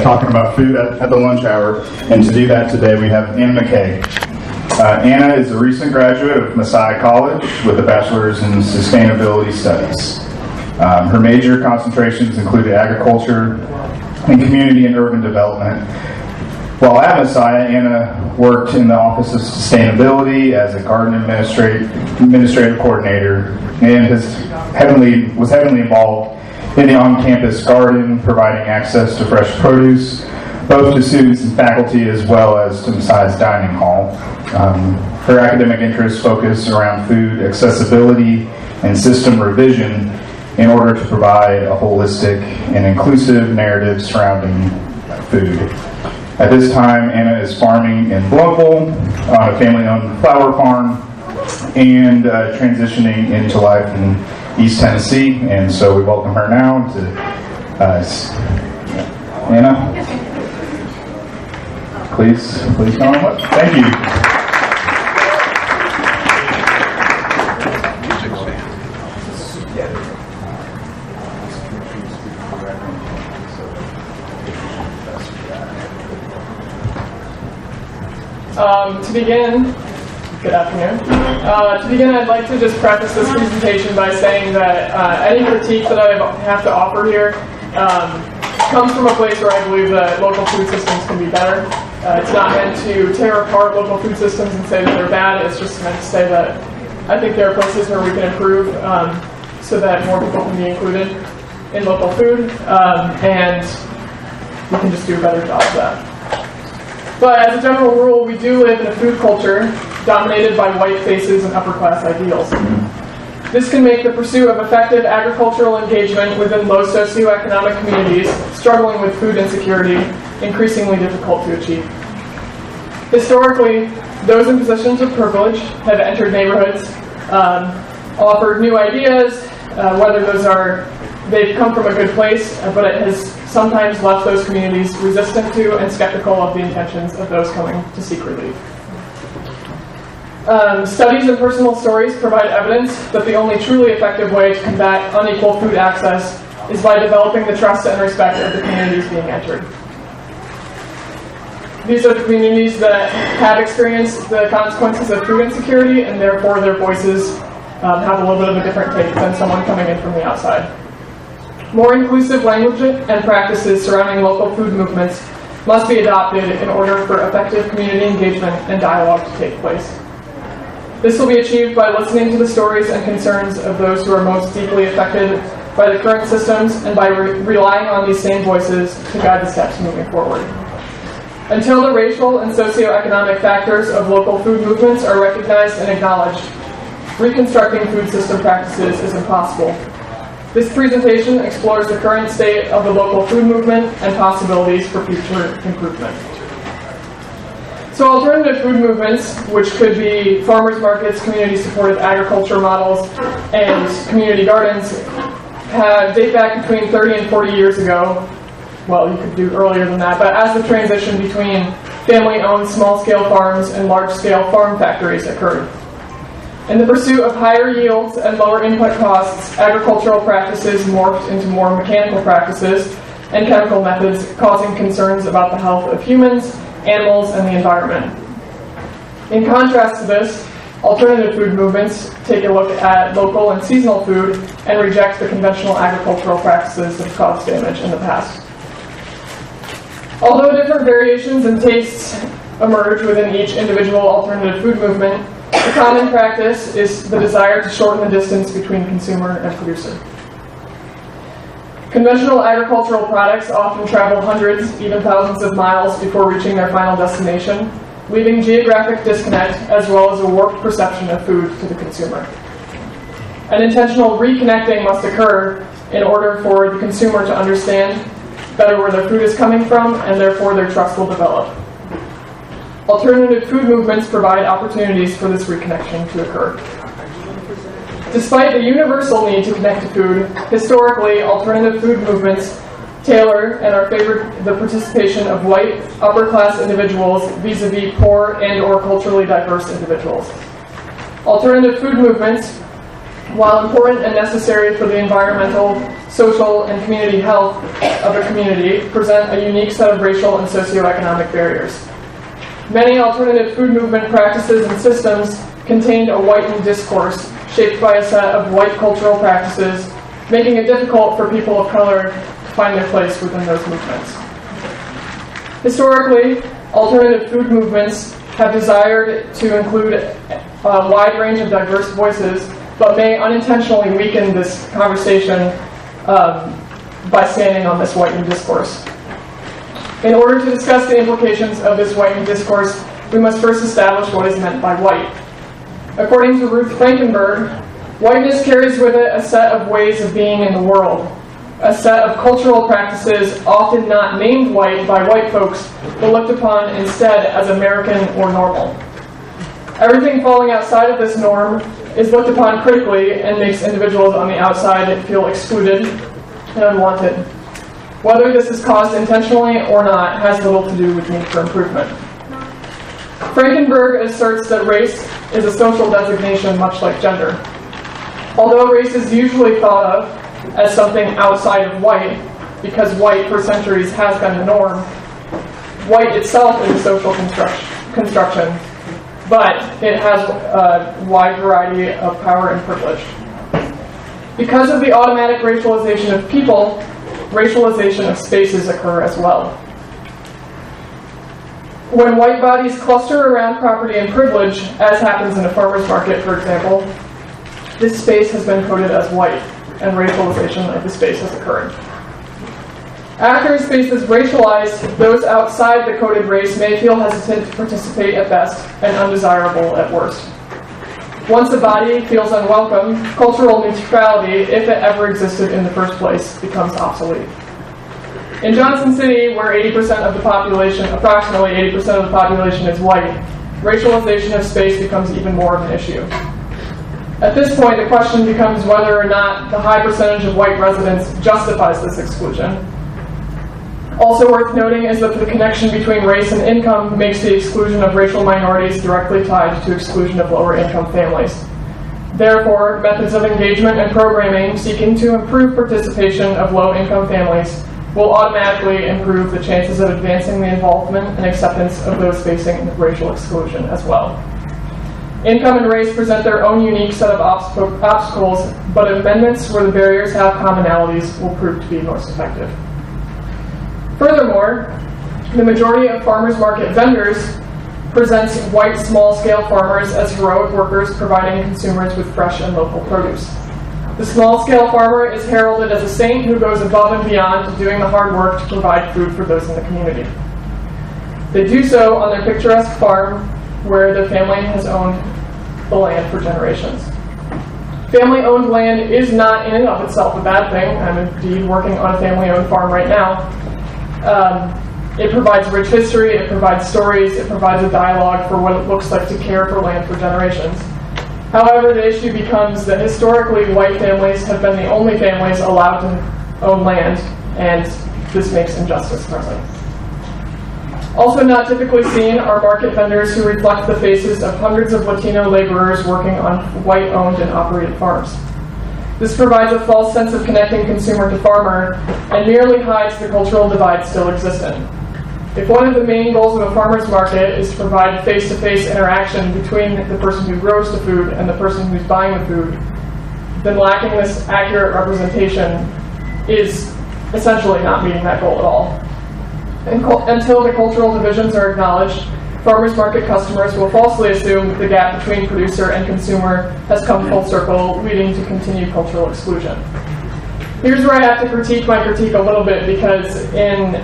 talking about food at the lunch hour. And to do that today, we have Anna McKay. Anna is a recent graduate of Messiah College with a bachelor's in sustainability studies. Her major concentrations included agriculture and community and urban development. While at Messiah, Anna worked in the Office of Sustainability as a garden administrative coordinator and was heavily involved in the on-campus garden, providing access to fresh produce, both to students and faculty as well as to Messiah's dining hall. Her academic interests focus around food accessibility and system revision in order to provide a holistic and inclusive narrative surrounding food. At this time, Anna is farming in Blumpville on a family-owned flower farm and transitioning into life in East Tennessee. And so we welcome her now to Anna. Please come on up. Thank you. To begin, good afternoon. To begin, I'd like to just preface this presentation by saying that any critique that I have to offer here comes from a place where I believe that local food systems can be better. It's not meant to tear apart local food systems and say that they're bad. It's just meant to say that I think there are places where we can improve so that more people can be included in local food, and we can just do a better job of that. But as a general rule, we do live in a food culture dominated by white faces and upper-class ideals. This can make the pursuit of effective agricultural engagement within low socioeconomic communities struggling with food insecurity increasingly difficult to achieve. Historically, those in positions of privilege have entered neighborhoods, offered new ideas, whether they've come from a good place, but it has sometimes left those communities resistant to and skeptical of the intentions of those coming to seek relief. Studies and personal stories provide evidence that the only truly effective way to combat unequal food access is by developing the trust and respect of the communities being entered. These are the communities that have experienced the consequences of food insecurity, and therefore their voices have a little bit of a different take than someone coming in from the outside. More inclusive language and practices surrounding local food movements must be adopted in order for effective community engagement and dialogue to take place. This will be achieved by listening to the stories and concerns of those who are most deeply affected by the current systems and by relying on these same voices to guide the steps moving forward. Until the racial and socioeconomic factors of local food movements are recognized and acknowledged, reconstructing food system practices is impossible. This presentation explores the current state of the local food movement and possibilities for future improvement. So alternative food movements, which could be farmers markets, community-supported agriculture models, and community gardens, date back between 30 and 40 years ago. Well, you could do earlier than that, but as the transition between family-owned small-scale farms and large-scale farm factories occurred. In the pursuit of higher yields and lower input costs, agricultural practices morphed into more mechanical practices and chemical methods, causing concerns about the health of humans, animals, and the environment. In contrast to this, alternative food movements take a look at local and seasonal food and reject the conventional agricultural practices that have caused damage in the past. Although different variations and tastes emerge within each individual alternative food movement, the common practice is the desire to shorten the distance between consumer and producer. Conventional agricultural products often travel hundreds, even thousands of miles before reaching their final destination, leaving geographic disconnect as well as a warped perception of food to the consumer. An intentional reconnecting must occur in order for the consumer to understand better where their food is coming from, and therefore their trust will develop. Alternative food movements provide opportunities for this reconnection to occur. Despite the universal need to connect to food, historically, alternative food movements tailor and are favored the participation of white, upper-class individuals vis-a-vis poor and or culturally diverse individuals. Alternative food movements while important and necessary for the environmental, social, and community health of a community, present a unique set of racial and socioeconomic barriers. Many alternative food movement practices and systems contained a whitened discourse shaped by a set of white cultural practices, making it difficult for people of color to find their place within those movements. Historically, alternative food movements have desired to include a wide range of diverse voices, but may unintentionally weaken this conversation by standing on this whitened discourse. In order to discuss the implications of this whitened discourse, we must first establish what is meant by white. According to Ruth Frankenberg, whiteness carries with it a set of ways of being in the world, a set of cultural practices often not named white by white folks, but looked upon instead as American or normal. Everything falling outside of this norm is looked upon critically and makes individuals on the outside feel excluded and unwanted. Whether this is caused intentionally or not has little to do with need for improvement. Frankenberg asserts that race is a social designation much like gender. Although race is usually thought of as something outside of white, because white for centuries has been the norm, white itself is a social construction, but it has a wide variety of power and privilege. Because of the automatic racialization of people, racialization of spaces occur as well. When white bodies cluster around property and privilege, as happens in a farmer's market, for example, this space has been coded as white, and racialization of the space has occurred. After a space is racialized, those outside the coded race may feel hesitant to participate at best and undesirable at worst. Once a body feels unwelcome, cultural neutrality, if it ever existed in the first place, becomes obsolete. In Johnson City, where 80% of the population, approximately 80% of the population is white, racialization of space becomes even more of an issue. At this point, the question becomes whether or not the high percentage of white residents justifies this exclusion. Also worth noting is that the connection between race and income makes the exclusion of racial minorities directly tied to exclusion of lower income families. Therefore, methods of engagement and programming seeking to improve participation of low income families will automatically improve the chances of advancing the involvement and acceptance of those facing racial exclusion as well. Income and race present their own unique set of obstacles, but amendments where the barriers have commonalities will prove to be most effective. Furthermore, the majority of farmers market vendors presents white small-scale farmers as heroic workers providing consumers with fresh and local produce. The small-scale farmer is heralded as a saint who goes above and beyond doing the hard work to provide food for those in the community. They do so on their picturesque farm where their family has owned the land for generations. Family-owned land is not in and of itself a bad thing. I'm indeed working on a family-owned farm right now. It provides rich history, it provides stories, it provides a dialogue for what it looks like to care for land for generations. However, the issue becomes that historically white families have been the only families allowed to own land, and this makes injustice present. Also not typically seen are market vendors who reflect the faces of hundreds of Latino laborers working on white-owned and operated farms. This provides a false sense of connecting consumer to farmer and merely hides the cultural divide still existent. If one of the main goals of a farmer's market is to provide face-to-face interaction between the person who grows the food and the person who's buying the food, then lacking this accurate representation is essentially not meeting that goal at all. Until the cultural divisions are acknowledged, farmers market customers will falsely assume that the gap between producer and consumer has come full circle, leading to continued cultural exclusion. Here's where I have to critique my critique a little bit, because in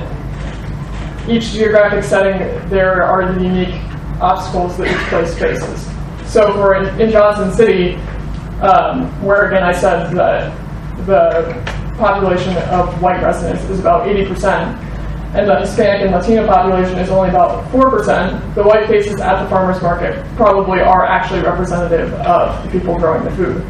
each geographic setting there are the unique obstacles that each place faces. So for in Johnson City, where again I said that the population of white residents is about 80%, and the Hispanic and Latino population is only about 4%, the white faces at the farmer's market probably are actually representative of the people growing the food.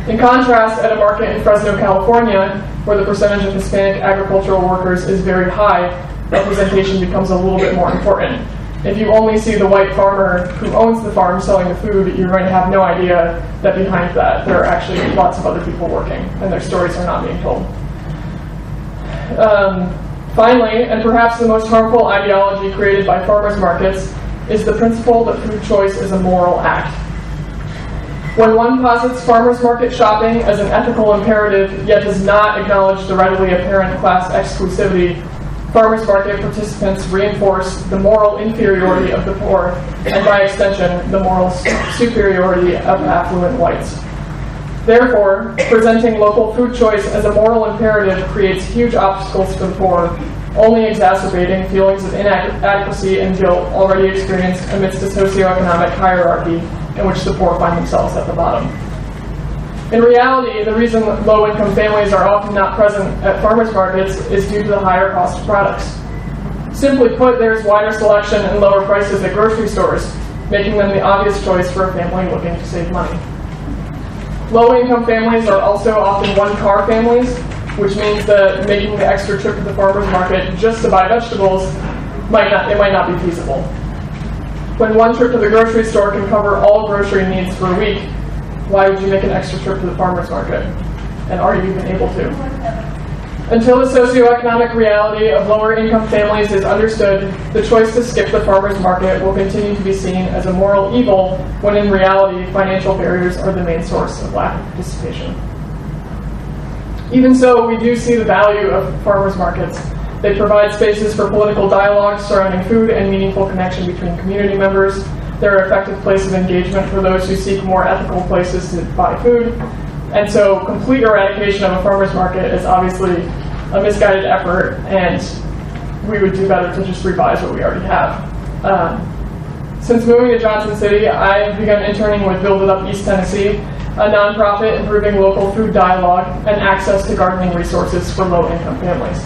In contrast, at a market in Fresno, California, where the percentage of Hispanic agricultural workers is very high, representation becomes a little bit more important. If you only see the white farmer who owns the farm selling the food, you're going to have no idea that behind that there are actually lots of other people working, and their stories are not being told. Finally, and perhaps the most harmful ideology created by farmers markets, is the principle that food choice is a moral act. When one posits farmers market shopping as an ethical imperative, yet does not acknowledge the readily apparent class exclusivity, farmers market participants reinforce the moral inferiority of the poor, and by extension, the moral superiority of affluent whites. Therefore, presenting local food choice as a moral imperative creates huge obstacles for the poor, only exacerbating feelings of inadequacy and guilt already experienced amidst a socioeconomic hierarchy in which the poor find themselves at the bottom. In reality, the reason low-income families are often not present at farmers markets is due to the higher cost of products. Simply put, there is wider selection and lower prices at grocery stores, making them the obvious choice for a family looking to save money. Low-income families are also often one-car families, which means that making the extra trip to the farmer's market just to buy vegetables might not be feasible. When one trip to the grocery store can cover all grocery needs for a week, why would you make an extra trip to the farmer's market? And are you even able to? Until the socioeconomic reality of lower income families is understood, the choice to skip the farmer's market will continue to be seen as a moral evil, when in reality, financial barriers are the main source of lack of participation. Even so, we do see the value of farmers markets. They provide spaces for political dialogue surrounding food and meaningful connection between community members. They're an effective place of engagement for those who seek more ethical places to buy food. And so complete eradication of a farmer's market is obviously a misguided effort, and we would do better to just revise what we already have. Since moving to Johnson City, I have begun interning with Build It Up East Tennessee, a nonprofit improving local food dialogue and access to gardening resources for low-income families.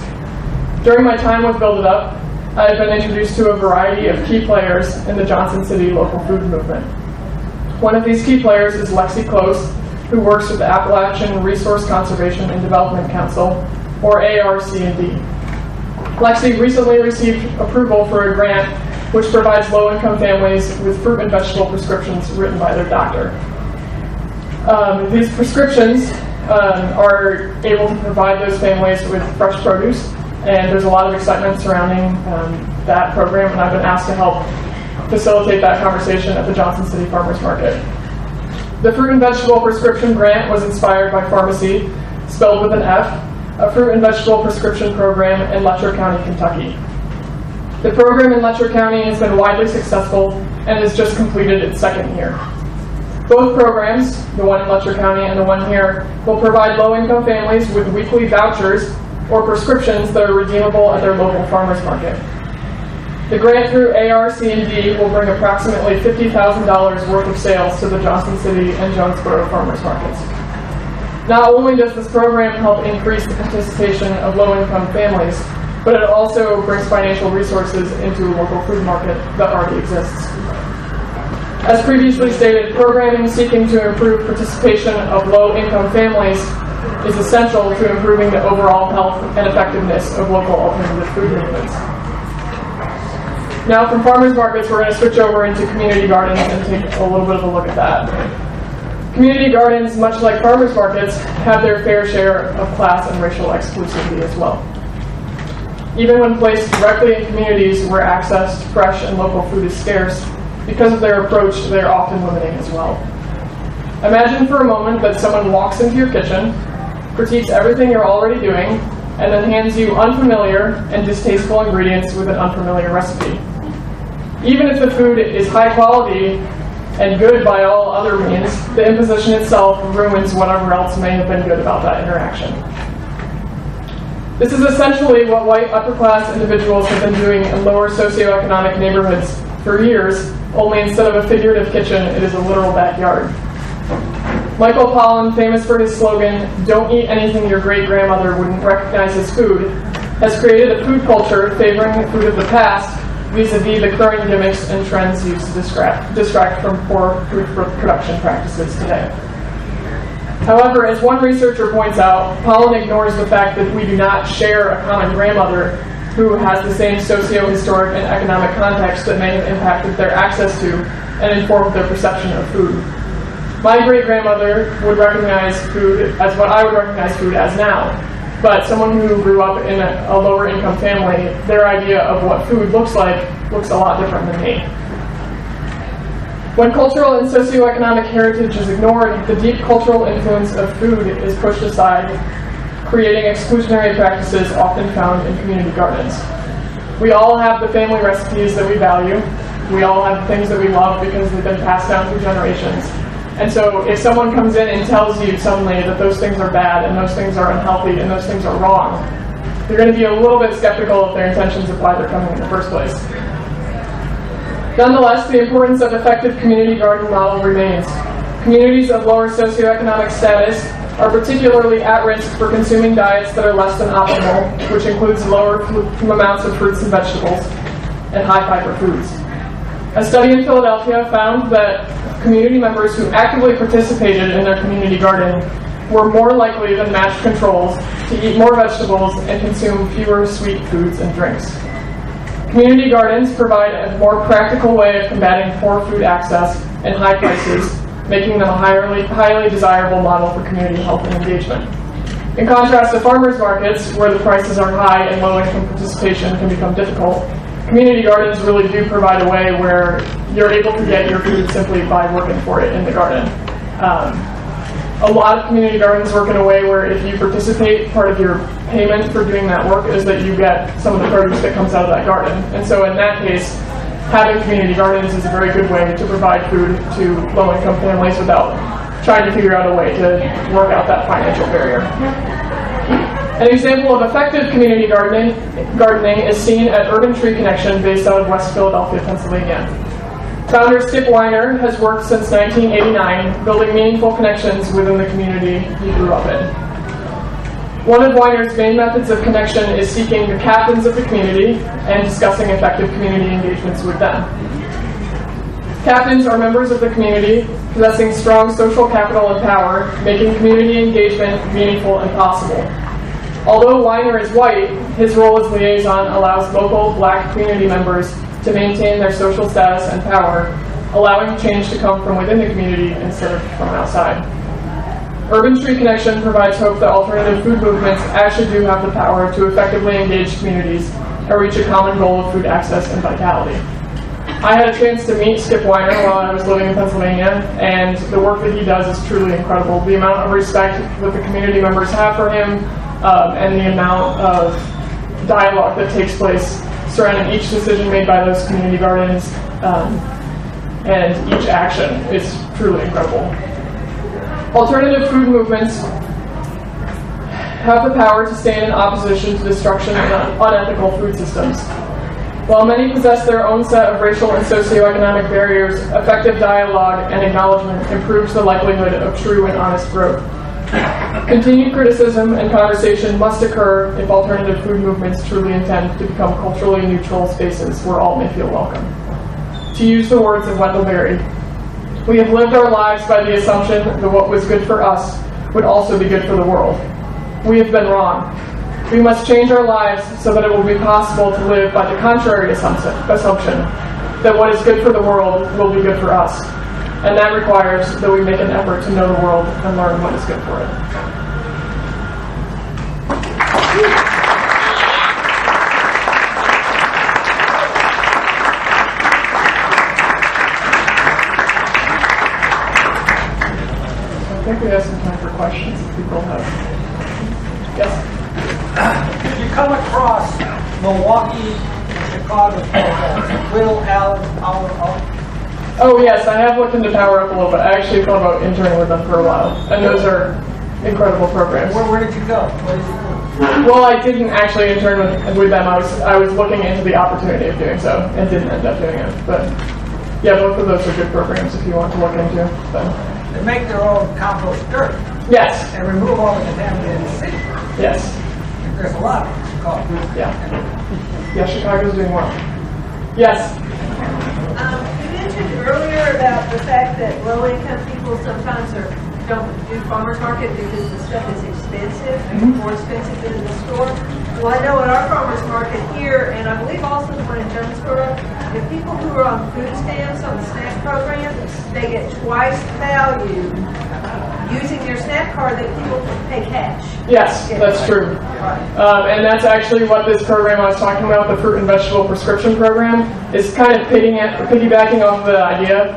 During my time with Build It Up, I have been introduced to a variety of key players in the Johnson City local food movement. One of these key players is Lexi Close, who works with the Appalachian Resource Conservation and Development Council, or ARC&D. Lexi recently received approval for a grant which provides low-income families with fruit and vegetable prescriptions written by their doctor. These prescriptions are able to provide those families with fresh produce, and there's a lot of excitement surrounding that program, and I've been asked to help facilitate that conversation at the Johnson City Farmers Market. The fruit and vegetable prescription grant was inspired by Pharmacy, spelled with an F, a fruit and vegetable prescription program in Letcher County, Kentucky. The program in Letcher County has been widely successful and has just completed its second year. Both programs, the one in Letcher County and the one here, will provide low-income families with weekly vouchers or prescriptions that are redeemable at their local farmers market. The grant through ARC&D will bring approximately $50,000 worth of sales to the Johnson City and Jonesboro farmers markets. Not only does this program help increase the participation of low-income families, but it also brings financial resources into a local food market that already exists. As previously stated, programming seeking to improve participation of low-income families is essential to improving the overall health and effectiveness of local alternative food movements. Now from farmers markets, we're going to switch over into community gardens and take a little bit of a look at that. Community gardens, much like farmers markets, have their fair share of class and racial exclusivity as well. Even when placed directly in communities where access to fresh and local food is scarce, because of their approach, they're often limiting as well. Imagine for a moment that someone walks into your kitchen, critiques everything you're already doing, and then hands you unfamiliar and distasteful ingredients with an unfamiliar recipe. Even if the food is high quality and good by all other means, the imposition itself ruins whatever else may have been good about that interaction. This is essentially what white upper-class individuals have been doing in lower socioeconomic neighborhoods for years, only instead of a figurative kitchen, it is a literal backyard. Michael Pollan, famous for his slogan, "Don't eat anything your great-grandmother wouldn't recognize as food," has created a food culture favoring the food of the past vis-a-vis the current gimmicks and trends used to distract from poor food production practices today. However, as one researcher points out, Pollan ignores the fact that we do not share a common grandmother who has the same socio-historic and economic context that may have impacted their access to and informed their perception of food. My great-grandmother would recognize food as what I would recognize food as now, but someone who grew up in a lower-income family, their idea of what food looks like looks a lot different than me. When cultural and socioeconomic heritage is ignored, the deep cultural influence of food is pushed aside, creating exclusionary practices often found in community gardens. We all have the family recipes that we value. We all have things that we love because they've been passed down through generations. And so if someone comes in and tells you suddenly that those things are bad and those things are unhealthy and those things are wrong, you're going to be a little bit skeptical of their intentions of why they're coming in the first place. Nonetheless, the importance of effective community garden model remains. Communities of lower socioeconomic status are particularly at risk for consuming diets that are less than optimal, which includes lower amounts of fruits and vegetables and high fiber foods. A study in Philadelphia found that community members who actively participated in their community garden were more likely than matched controls to eat more vegetables and consume fewer sweet foods and drinks. Community gardens provide a more practical way of combating poor food access and high prices, making them a highly desirable model for community health and engagement. In contrast to farmers markets, where the prices are high and low-income participation can become difficult, community gardens really do provide a way where you're able to get your food simply by working for it in the garden. A lot of community gardens work in a way where if you participate, part of your payment for doing that work is that you get some of the produce that comes out of that garden. And so in that case, having community gardens is a very good way to provide food to low-income families without trying to figure out a way to work out that financial barrier. An example of effective community gardening is seen at Urban Tree Connection based out of West Philadelphia, Pennsylvania. Founder Skip Weiner has worked since 1989, building meaningful connections within the community he grew up in. One of Weiner's main methods of connection is seeking the captains of the community and discussing effective community engagements with them. Captains are members of the community possessing strong social capital and power, making community engagement meaningful and possible. Although Weiner is white, his role as liaison allows local black community members to maintain their social status and power, allowing change to come from within the community instead of from outside. Urban Tree Connection provides hope that alternative food movements actually do have the power to effectively engage communities and reach a common goal of food access and vitality. I had a chance to meet Skip Weiner while I was living in Pennsylvania, and the work that he does is truly incredible. The amount of respect that the community members have for him, and the amount of dialogue that takes place surrounding each decision made by those community gardens and each action is truly incredible. Alternative food movements have the power to stand in opposition to destruction of unethical food systems. While many possess their own set of racial and socioeconomic barriers, effective dialogue and acknowledgement improves the likelihood of true and honest growth. Continued criticism and conversation must occur if alternative food movements truly intend to become culturally neutral spaces where all may feel welcome. To use the words of Wendell Berry, we have lived our lives by the assumption that what was good for us would also be good for the world. We have been wrong. We must change our lives so that it will be possible to live by the contrary assumption, that what is good for the world will be good for us. And that requires that we make an effort to know the world and learn what is good for it. I think we have some time for questions if people have. Yes? Did you come across Milwaukee, Chicago, Will Allen? Oh yes, I have looked into Power Up a little bit. I actually thought about interning with them for a while, and those are incredible programs. Where did you go? Well, I didn't actually intern with them. I was looking into the opportunity of doing so, and didn't end up doing it. But yeah, both of those are good programs if you want to look into them. They make their own compost dirt. Yes. And remove all the contaminated seed. Yes. There's a lot of it called. Yeah. Yeah, Chicago's doing well. Yes. You mentioned earlier about the fact that low-income people sometimes don't do farmers market because the stuff is expensive, more expensive than in the store. Well, I know at our farmers market here, and I believe also the one in Jonesboro, the people who are on food stamps on the snack program, they get twice the value using their snack card that people pay cash. Yes, that's true. And that's actually what this program I was talking about, the fruit and vegetable prescription program, is kind of piggybacking off the idea.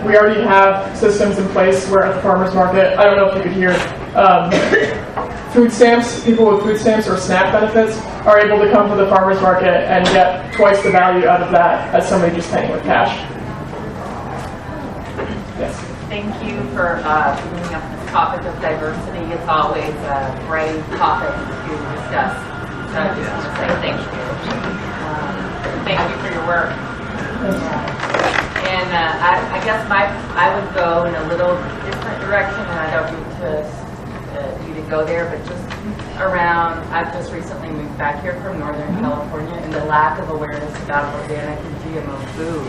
We already have systems in place where at the farmers market, I don't know if you could hear, food stamps, people with food stamps or SNAP benefits are able to come to the farmers market and get twice the value out of that as somebody just paying with cash. Yes. Thank you for bringing up this topic of diversity. It's always a great topic to discuss. So I just want to say thank you. Thank you for your work. And I guess I would go in a little different direction, and I don't need to go there, but just around, I've just recently moved back here from Northern California, and the lack of awareness about organic and GMO food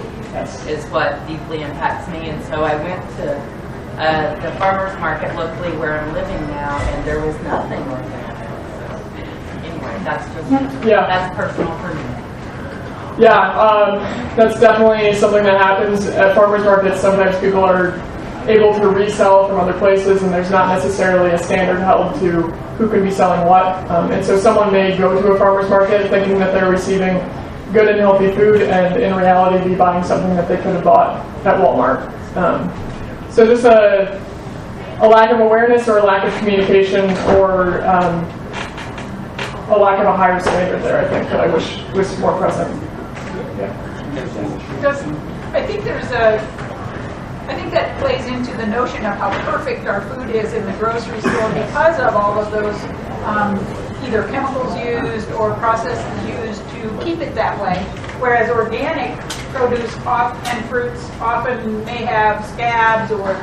is what deeply impacts me. And so I went to the farmer's market locally where I'm living now, and there was nothing organic. So anyway, that's just, that's personal for me. Yeah, that's definitely something that happens at farmers markets. Sometimes people are able to resell from other places, and there's not necessarily a standard held to who can be selling what. And so someone may go to a farmer's market thinking that they're receiving good and healthy food, and in reality be buying something that they could have bought at Walmart. So just a lack of awareness or a lack of communication or a lack of a higher standard there, I think, that I wish was more present. Yeah. I think that plays into the notion of how perfect our food is in the grocery store because of all of those either chemicals used or processes used to keep it that way. Whereas organic produce and fruits often may have scabs or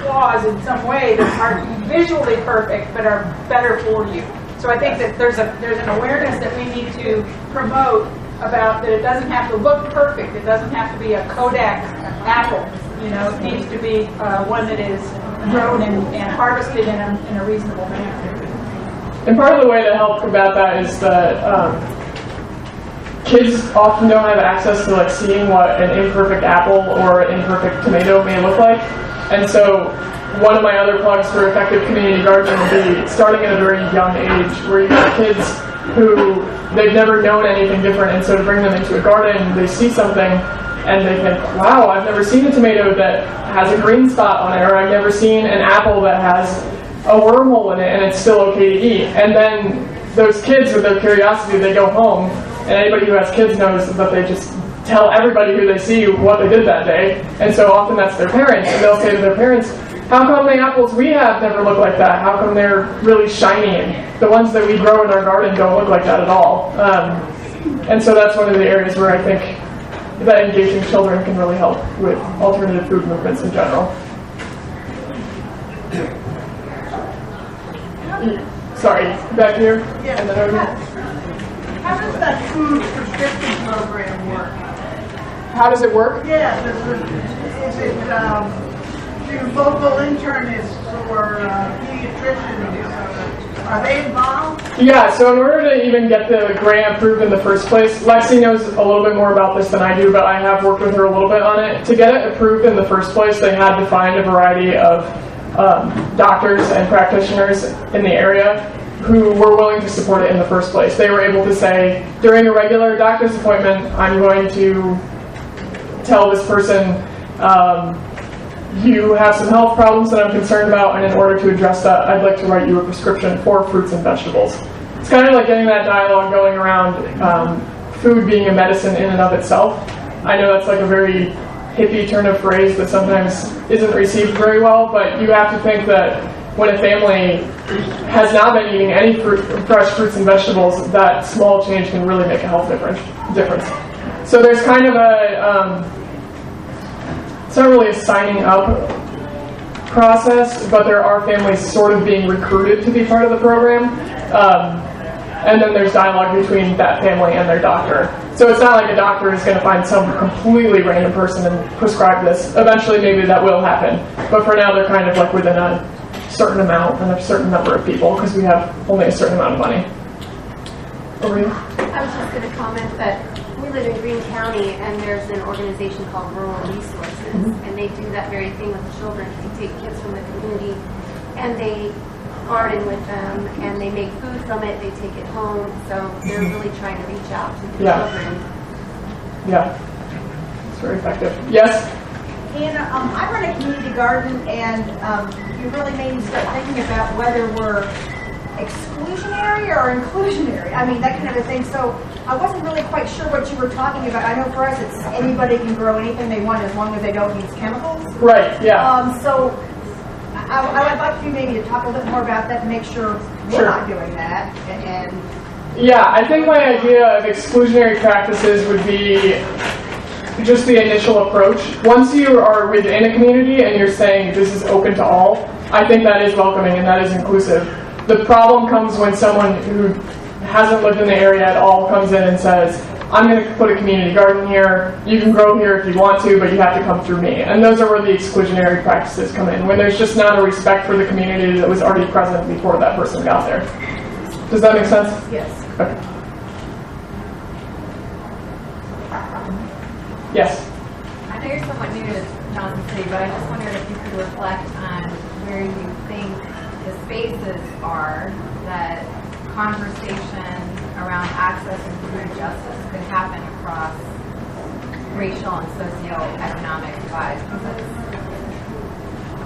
flaws in some way that aren't visually perfect but are better for you. So I think that there's an awareness that we need to promote about that it doesn't have to look perfect. It doesn't have to be a Kodak apple. You know, it needs to be one that is grown and harvested in a reasonable manner. And part of the way to help combat that is that kids often don't have access to like seeing what an imperfect apple or an imperfect tomato may look like. And so one of my other plugs for effective community gardening would be starting at a very young age, where you have kids who they've never known anything different, and so to bring them into a garden, they see something and they think, wow, I've never seen a tomato that has a green spot on it, or I've never seen an apple that has a wormhole in it and it's still okay to eat. And then those kids, with their curiosity, they go home, and anybody who has kids knows that they just tell everybody who they see what they did that day. And so often that's their parents, and they'll say to their parents, how come the apples we have never look like that? How come they're really shiny? And the ones that we grow in our garden don't look like that at all. And so that's one of the areas where I think that engaging children can really help with alternative food movements in general. Sorry, back here? Yeah. And then over here. How does that food prescription program work? How does it work? Yeah, is it through local internists or pediatricians? Are they involved? Yeah, so in order to even get the grant approved in the first place, Lexi knows a little bit more about this than I do, but I have worked with her a little bit on it. To get it approved in the first place, they had to find a variety of doctors and practitioners in the area who were willing to support it in the first place. They were able to say, during a regular doctor's appointment, I'm going to tell this person, you have some health problems that I'm concerned about, and in order to address that, I'd like to write you a prescription for fruits and vegetables. It's kind of like getting that dialogue going around food being a medicine in and of itself. I know that's like a very hippie turn of phrase that sometimes isn't received very well, but you have to think that when a family has not been eating any fresh fruits and vegetables, that small change can really make a health difference. So there's kind of a it's not really a signing up process, but there are families sort of being recruited to be part of the program. And then there's dialogue between that family and their doctor. So it's not like a doctor is going to find some completely random person and prescribe this. Eventually maybe that will happen. But for now they're kind of like within a certain amount and a certain number of people because we have only a certain amount of money. Over here. I was just going to comment that we live in Green County, and there's an organization called Rural Resources, and they do that very thing with the children. They take kids from the community, and they garden with them, and they make food from it. They take it home, so they're really trying to reach out to the children. Yeah, it's very effective. Yes? And I run a community garden, and you really made me start thinking about whether we're exclusionary or inclusionary. I mean, that kind of a thing. So I wasn't really quite sure what you were talking about. I know for us, it's anybody can grow anything they want as long as they don't use chemicals. Right, yeah. So I would like you maybe to talk a little bit more about that and make sure we're not doing that. And yeah, I think my idea of exclusionary practices would be just the initial approach. Once you are within a community and you're saying this is open to all, I think that is welcoming and that is inclusive. The problem comes when someone who hasn't lived in the area at all comes in and says, I'm going to put a community garden here, you can grow here if you want to, but you have to come through me. And those are where the exclusionary practices come in, when there's just not a respect for the community that was already present before that person got there. Does that make sense? yes. Okay. Yes? I know you're somewhat new to Johnson City, but I just wondered if you could reflect on where you think the spaces are that conversation around access and food justice could happen across racial and socioeconomic divides. Because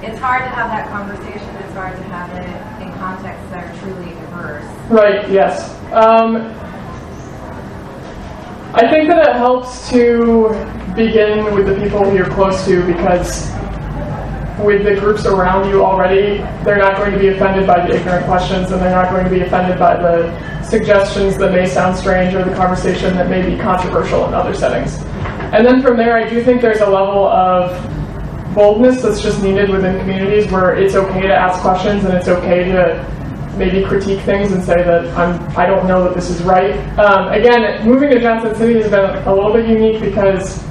it's hard to have that conversation, it's hard to have it in contexts that are truly diverse. Right, yes. I think that it helps to begin with the people you're close to, because with the groups around you already, they're not going to be offended by the ignorant questions, and they're not going to be offended by the suggestions that may sound strange or the conversation that may be controversial in other settings. And then from there, I do think there's a level of boldness that's just needed within communities where it's okay to ask questions and it's okay to maybe critique things and say that I don't know that this is right. Again, moving to Johnson City has been a little bit unique because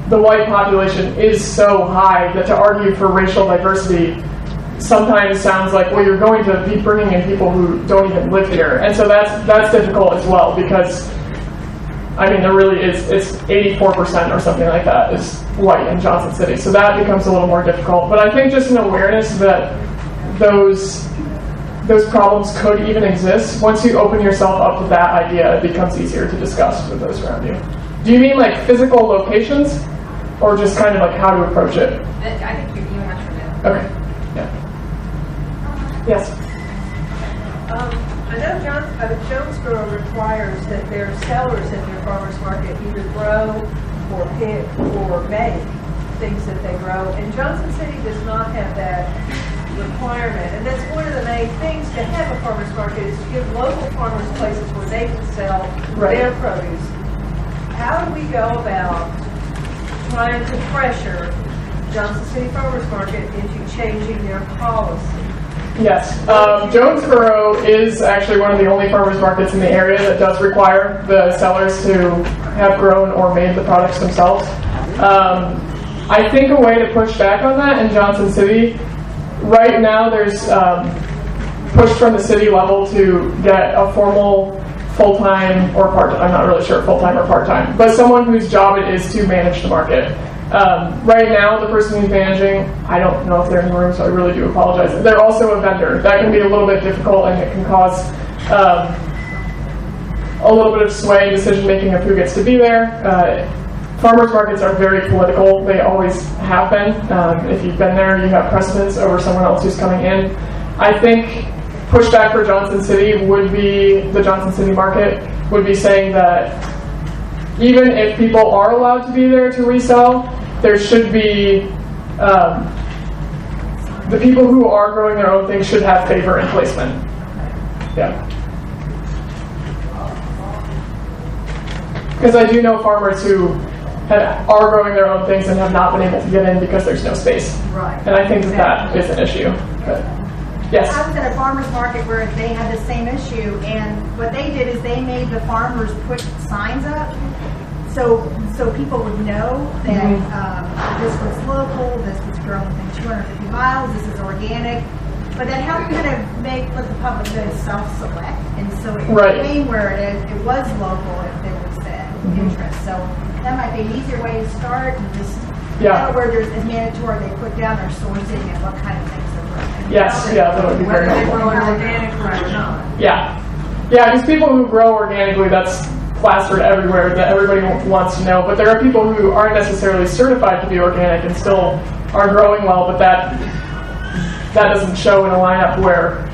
the white population is so high that to argue for racial diversity sometimes sounds like, well, you're going to be bringing in people who don't even live here. And so that's difficult as well, because I mean, there really is, it's 84% or something like that is white in Johnson City. So that becomes a little more difficult. But I think just an awareness that those problems could even exist, once you open yourself up to that idea, it becomes easier to discuss with those around you. Do you mean like physical locations, or just kind of like how to approach it? I think you answered it. Okay, yeah. Yes? I know Jonesboro requires that their sellers at their farmers market either grow or pick or make things that they grow, and Johnson City does not have that requirement. And that's one of the main things to have a farmers market, is to give local farmers places where they can sell their produce. How do we go about trying to pressure Johnson City Farmers Market into changing their policy? Yes. Jonesboro is actually one of the only farmers markets in the area that does require the sellers to have grown or made the products themselves. I think a way to push back on that in Johnson City, right now there's push from the city level to get a formal full-time or part-time, I'm not really sure full-time or part-time, but someone whose job it is to manage the market. Right now, the person who's managing, I don't know if they're in the room, so I really do apologize. They're also a vendor. That can be a little bit difficult, and it can cause a little bit of sway in decision-making of who gets to be there. Farmers markets are very political. They always have been. If you've been there, you have precedence over someone else who's coming in. I think pushback for Johnson City would be, the Johnson City market would be saying that even if people are allowed to be there to resell, there should be, the people who are growing their own things should have favor in placement. Yeah. Because I do know farmers who are growing their own things and have not been able to get in because there's no space. Right. And I think that is an issue. But, yes? I was at a farmer's market where they had the same issue, and what they did is they made the farmers put signs up so people would know that this was local, this was grown within 250 miles, this is organic. But that helped kind of let the public self-select and and so it Right. became where it was local if there was that interest. So that might be an easier way to start, and just where there's it's mandatory they put down their sourcing and what kind of things they're growing. Yes, yeah, that would be very Whether they helpful. grow it organically or not. Yeah, because people who grow organically, that's plastered everywhere that everybody wants to know. But there are people who aren't necessarily certified to be organic and still are growing well, but that doesn't show in a lineup where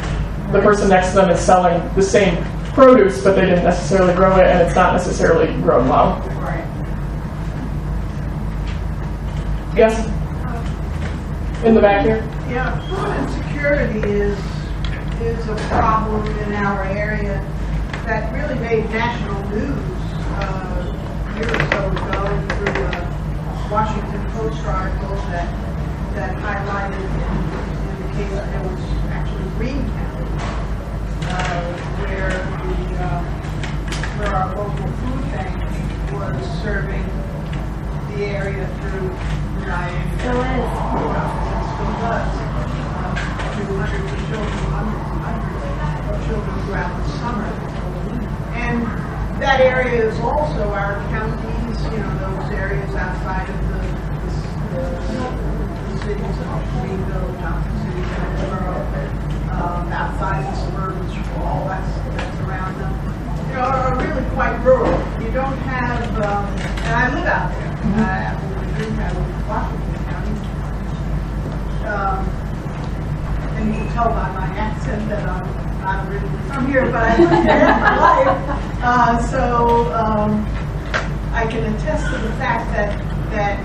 the person next to them is selling the same produce, but they didn't necessarily grow it, and it's not necessarily grown well. Right. Yes? In the back here? Yeah, food insecurity is a problem in our area that really made national news a year or so ago through a Washington Post article that highlighted in the case that it was actually Green County, where our local food bank was serving the area through Still is. still does. To hundreds of children throughout the summer. And that area is also our counties, those areas outside of the cities of Greenville, Johnson City, Jonesboro, outside the suburban sprawl that's around them, are really quite rural. You don't have, and I live out there. I live in Washington County. And you can tell by my accent that I'm not originally from here, but I lived here my life. So I can attest to the fact that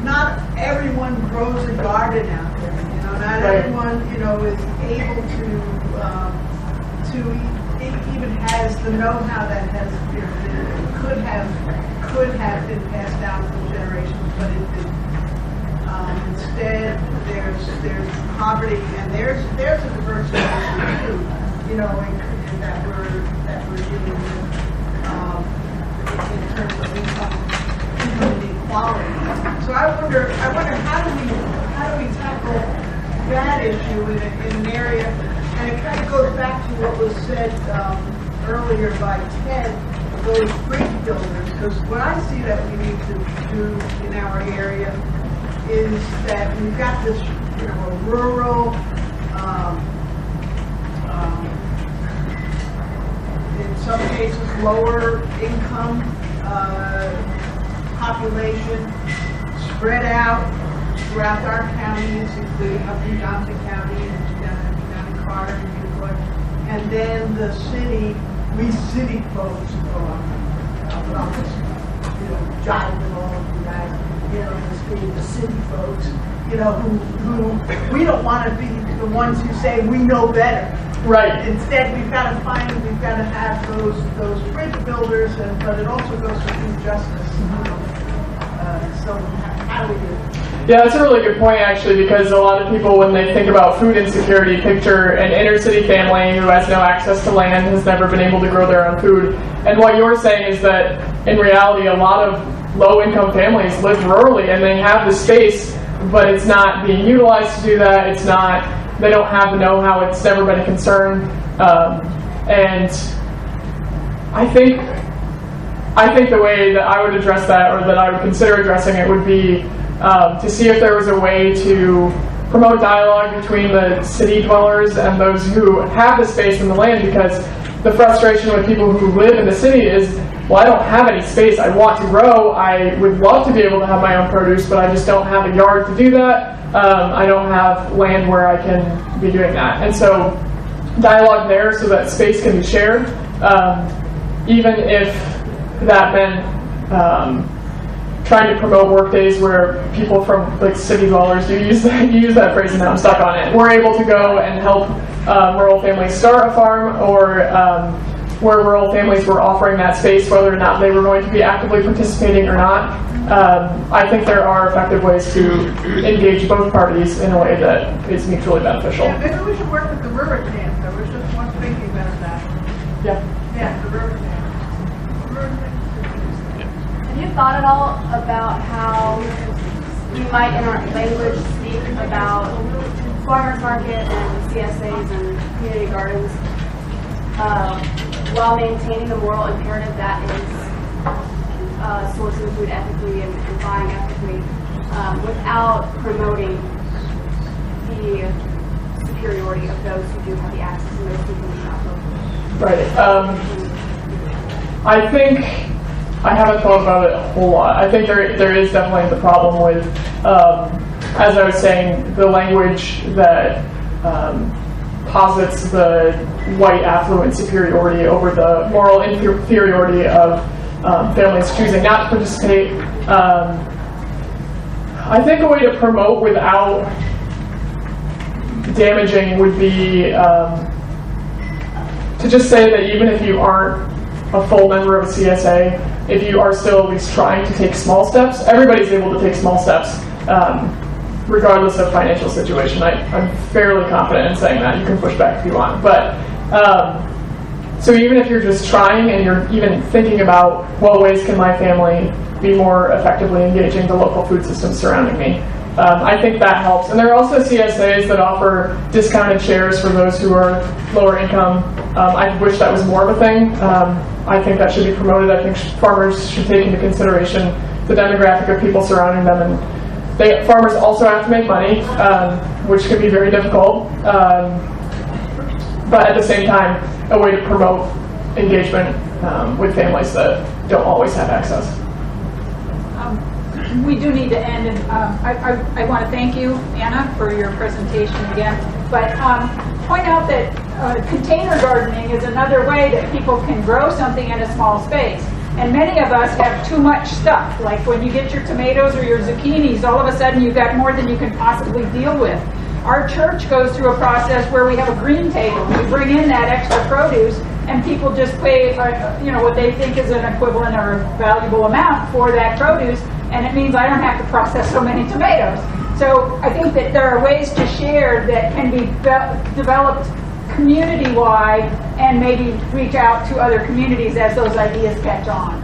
not everyone grows a garden out there. Not everyone, is able to even has the know-how that has could have been passed down for generations, but it didn't. Instead, there's poverty, and there's a diversity issue too, and that we're dealing with in terms of income inequality. So I wonder how do we tackle that issue in an area, and it kind of goes back to what was said earlier by Ted, those bridge builders, because what I see that we need to do in our area is that we've got this, a rural, in some cases lower income population spread out throughout our counties, including up in Johnson County and down in Carter and Newport, and then the city folks go on this, jive with all of you guys. The city folks, who we don't want to be the ones who say we know better. Right. Instead, we've got to have those bridge builders, but it also goes to food justice. So how do we do it? Yeah, that's a really good point, actually, because a lot of people, when they think about food insecurity, picture an inner-city family who has no access to land, has never been able to grow their own food. And what you're saying is that, in reality, a lot of low-income families live rurally, and they have the space, but it's not being utilized to do that. It's not, they don't have the know-how. It's never been a concern. And I think the way that I would address that, or that I would consider addressing it, would be to see if there was a way to promote dialogue between the city dwellers and those who have the space and the land, because the frustration with people who live in the city is, well, I don't have any space. I want to grow. I would love to be able to have my own produce, but I just don't have a yard to do that. I don't have land where I can be doing that. And so dialogue there so that space can be shared, even if that meant trying to promote work days where people from city dwellers, you use that phrase and now I'm stuck on it, we're able to go and help rural families start a farm, or where rural families were offering that space, whether or not they were going to be actively participating or not. I think there are effective ways to engage both parties in a way that is mutually beneficial. Yeah, maybe we should work with the river camp. I was just once thinking about that. Yeah, the river camp. Have you thought at all about how we might in our language speak about farmers market and CSAs and community gardens? while maintaining the moral imperative that is sourcing food ethically and buying ethically, without promoting the superiority of those who do have the access and those who do not. Right. I think I haven't thought about it a whole lot. I think there is definitely the problem with, as I was saying, the language that posits the white affluent superiority over the moral inferiority of families choosing not to participate. I think a way to promote without damaging would be to just say that even if you aren't a full member of a CSA, if you are still at least trying to take small steps, everybody's able to take small steps regardless of financial situation. I'm fairly confident in saying that. You can push back if you want. But so even if you're just trying and you're even thinking about what ways can my family be more effectively engaging the local food system surrounding me, I think that helps. And there are also CSAs that offer discounted shares for those who are lower income. I wish that was more of a thing. I think that should be promoted. I think farmers should take into consideration the demographic of people surrounding them. And farmers also have to make money, which can be very difficult. But at the same time, a way to promote engagement with families that don't always have access. We do need to end, and I want to thank you, Anna, for your presentation again. But point out that container gardening is another way that people can grow something in a small space. And many of us have too much stuff. Like when you get your tomatoes or your zucchinis, all of a sudden you've got more than you can possibly deal with. Our church goes through a process where we have a green table. We bring in that extra produce, and people just pay, what they think is an equivalent or a valuable amount for that produce, and it means I don't have to process so many tomatoes. So I think that there are ways to share that can be developed community-wide and maybe reach out to other communities as those ideas catch on.